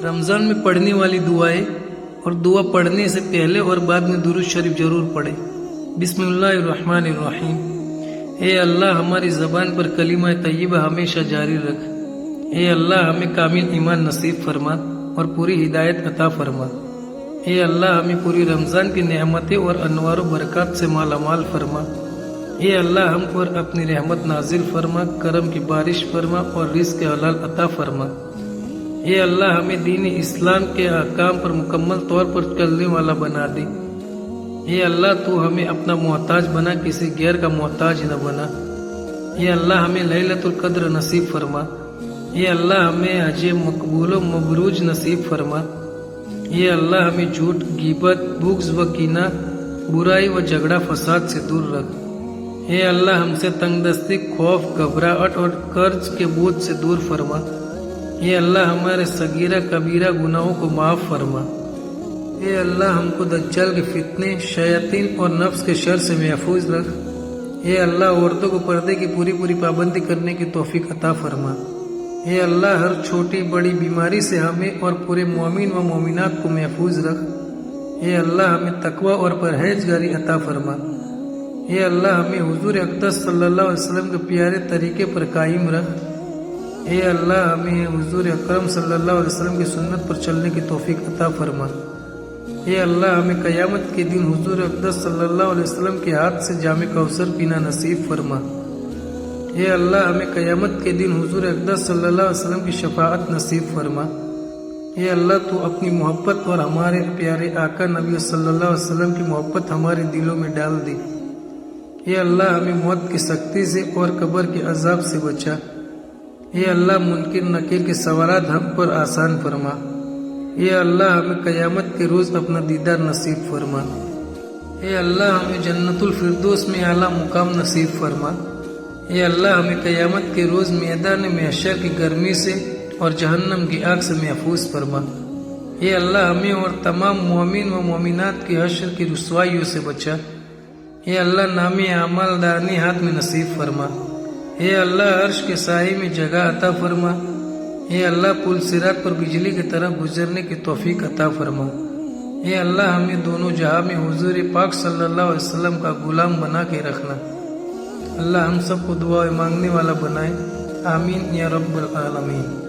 रमज़ान में पढ़ने वाली दुआएं और दुआ पढ़ने से पहले और बाद में दुरूद शरीफ जरूर पढ़ें। बिस्मिल्लाहिर्रहमानिर्रहीम। ए अल्लाह, हमारी ज़बान पर कलीमा तय्यबा हमेशा जारी रख। ए अल्लाह, हमें कामिल ईमान नसीब फरमा और पूरी हिदायत अता फरमा। ए अल्लाह, हमें पूरी रमज़ान की नेमतें और अनवार बरकत से मालामाल फरमा। ए अल्लाह, हम पर अपनी रहमत नाजिल फरमा, करम की बारिश फरमा और रिज़्क़ हलाल अता फरमा। ए अल्लाह, हमें दीन इस्लाम के अहकाम पर मुकम्मल तौर पर चलने वाला बना दे। ए अल्लाह, तू हमें अपना मोहताज बना, किसी गैर का मोहताज न बना। ए अल्लाह, हमें लैलतुल कद्र नसीब फरमा। ए अल्लाह, हमें हज मकबूल व मबरूज नसीब फरमा। ए अल्लाह, हमें झूठ, गीबत, बुग़्ज़ व कीना, बुराई व झगड़ा फसाद से दूर रख। ए अल्लाह, हमसे तंगदस्ती, खौफ, घबराहट और कर्ज के बोझ से दूर फरमा। ए अल्लाह, हमारे सगीरा कबीरा गुनाहों को माफ़ फरमा। ए अल्लाह, हमको दज्जाल के फितने, शयातीन और नफ्स के शर से महफूज रख। ए अल्लाह, औरतों को पर्दे की पूरी पाबंदी करने की तौफीक अता फरमा। ए अल्लाह, हर छोटी बड़ी बीमारी से हमें और पूरे मोमिन व मोमिनात को महफूज रख। ए अल्लाह, हमें तकवा और परहेजगारी अता फरमा। ए अल्लाह, हमें हुजूर अक़दस सल्लल्लाहु अलैहि वसल्लम के प्यारे तरीके पर कायम रख। ए अल्लाह, हमें हुजूर अकरम सल्लल्लाहु अलैहि वसल्लम की सुन्नत पर चलने की तौफीक अता फरमा। ए अल्लाह, हमें क़यामत के दिन हुजूर अक़दस सल्लल्लाहु अलैहि वसल्लम के हाथ से जामे कौसर पीना नसीब फरमा। ए अल्लाह, हमें क़यामत के दिन हुजूर अक़दस सल्लल्लाहु अलैहि वसल्लम की शफाअत नसीब फरमा। ए अल्लाह, तू अपनी मोहब्बत और हमारे प्यारे आका नबी सल्लल्लाहु अलैहि वसल्लम की मोहब्बत हमारे दिलों में डाल दे। ए अल्लाह, हमें मौत की सख्ती से और कब्र के अजाब से बचा। ए अल्लाह, मुनकिर नकीर के सवालात हम पर आसान फरमा। ए अल्लाह, हमें क़यामत के रोज़ अपना दीदार नसीब फरमा। ए अल्लाह, हमें जन्नतुल फिरदौस में आला मुकाम नसीब फरमा। ए अल्लाह, हमें क़यामत के रोज़ मैदान महशर की गर्मी से और जहन्नम की आग से महफूज फरमा। ए अल्लाह, हमें और तमाम मोमिन व मोमिनात की हश्र की रुसवाइयों से बचा। ए अल्लाह, नामी अमल दानी हाथ में नसीब फरमा। ए अल्लाह, अर्श के साए में जगह अता फरमा। ए अल्लाह, पुल सिरात पर बिजली की तरह गुजरने की तौफीक अता फरमा। ए अल्लाह, हमें दोनों जहां में हुजूर पाक सल्लल्लाहु अलैहि वसल्लम का गुलाम बना के रखना। अल्लाह, हम सबको दुआ मांगने वाला बनाए। आमीन या रब्बल आलमीन।